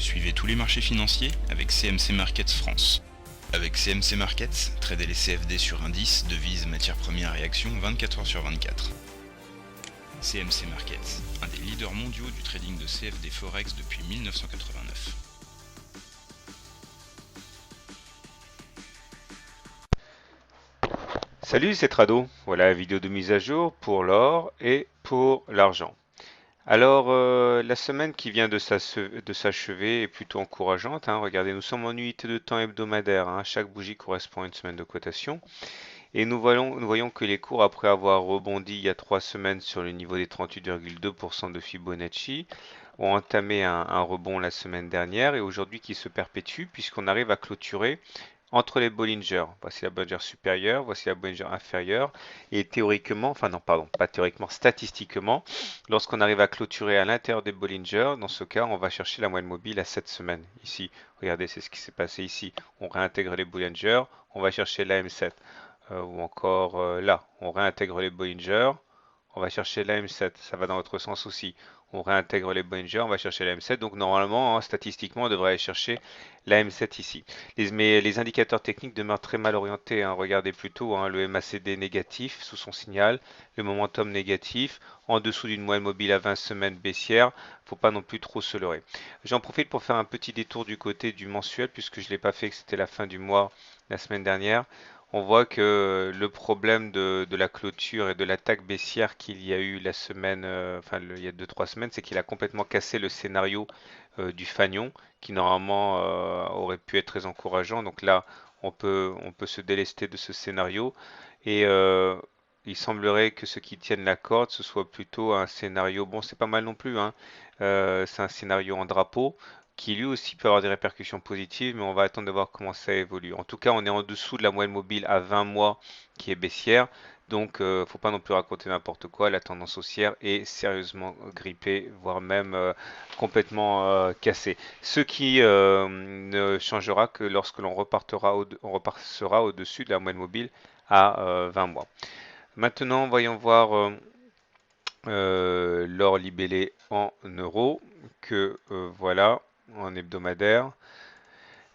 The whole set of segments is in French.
Suivez tous les marchés financiers avec CMC Markets France. Avec CMC Markets, tradez les CFD sur indices, devises, matières premières et actions 24 heures sur 24. CMC Markets, un des leaders mondiaux du trading de CFD Forex depuis 1989. Salut, c'est Trado. Voilà la vidéo de mise à jour pour l'or et pour l'argent. Alors, la semaine qui vient de s'achever est plutôt encourageante, hein. Regardez, nous sommes en unité de temps hebdomadaire, hein. Chaque bougie correspond à une semaine de cotation. Et nous voyons que les cours, après avoir rebondi il y a 3 semaines sur le niveau des 38,2% de Fibonacci, ont entamé un rebond la semaine dernière et aujourd'hui qui se perpétue puisqu'on arrive à clôturer entre les Bollinger. Voici la Bollinger supérieure, voici la Bollinger inférieure. Et théoriquement, enfin non, pardon, pas théoriquement, statistiquement, lorsqu'on arrive à clôturer à l'intérieur des Bollinger, dans ce cas, on va chercher la moyenne mobile à 7 semaines. Ici, regardez, c'est ce qui s'est passé ici. On réintègre les Bollinger, on va chercher la M7. Ou encore là, on réintègre les Bollinger, on va chercher la M7. Ça va dans l'autre sens aussi. On réintègre les Bollinger, on va chercher la M7. Donc normalement, hein, statistiquement, on devrait aller chercher la M7 ici. Mais les indicateurs techniques demeurent très mal orientés, hein. Regardez plutôt, hein, le MACD négatif sous son signal, le momentum négatif, en dessous d'une moyenne mobile à 20 semaines baissière. Faut pas non plus trop se leurrer. J'en profite pour faire un petit détour du côté du mensuel, puisque je ne l'ai pas fait, que c'était la fin du mois la semaine dernière. On voit que le problème de la clôture et de l'attaque baissière qu'il y a eu la semaine, il y a 2-3 semaines, c'est qu'il a complètement cassé le scénario du fanion, qui normalement aurait pu être très encourageant. Donc là, on peut se délester de ce scénario. Et il semblerait que ceux qui tiennent la corde, ce soit plutôt un scénario, bon, c'est pas mal non plus, hein. C'est un scénario en drapeau qui lui aussi peut avoir des répercussions positives, mais on va attendre de voir comment ça évolue. En tout cas, on est en dessous de la moyenne mobile à 20 mois qui est baissière, donc faut pas non plus raconter n'importe quoi. La tendance haussière est sérieusement grippée, voire même complètement cassée. Ce qui ne changera que lorsque on repassera au-dessus de la moyenne mobile à 20 mois. Maintenant, voyons voir l'or libellé en euros, que voilà, en hebdomadaire.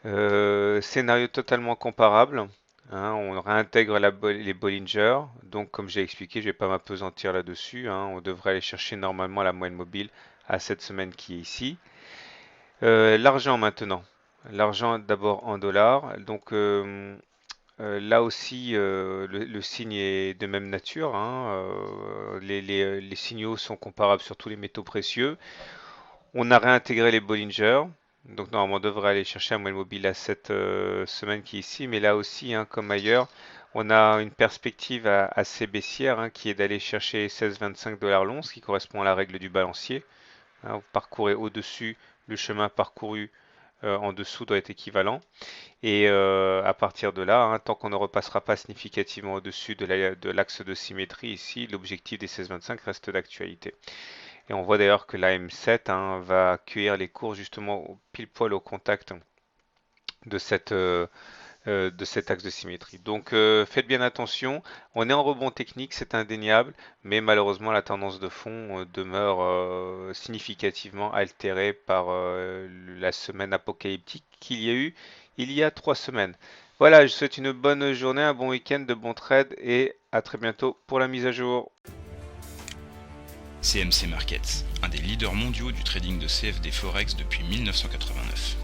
Scénario totalement comparable, hein. On réintègre les Bollinger. Donc, comme j'ai expliqué, je ne vais pas m'apesantir là-dessus, hein. On devrait aller chercher normalement la moyenne mobile à cette semaine qui est ici. L'argent maintenant. L'argent d'abord en dollars. Donc, là aussi, le signe est de même nature, hein. Les signaux sont comparables sur tous les métaux précieux. On a réintégré les Bollinger. Donc normalement on devrait aller chercher un moyenne mobile à cette semaine qui est ici. Mais là aussi, hein, comme ailleurs, on a une perspective assez baissière, hein, qui est d'aller chercher 16,25 $ l'once, qui correspond à la règle du balancier, hein. Vous parcourez au-dessus, le chemin parcouru en dessous doit être équivalent. Et à partir de là, hein, tant qu'on ne repassera pas significativement au-dessus de l'axe de symétrie ici, l'objectif des 16,25 reste d'actualité. Et on voit d'ailleurs que la M7, hein, va accueillir les cours justement pile poil au contact de cet axe de symétrie. Donc faites bien attention, on est en rebond technique, c'est indéniable, mais malheureusement la tendance de fond demeure significativement altérée par la semaine apocalyptique qu'il y a eu il y a 3 semaines. Voilà, je vous souhaite une bonne journée, un bon week-end, de bons trades et à très bientôt pour la mise à jour. CMC Markets, un des leaders mondiaux du trading de CFD Forex depuis 1989.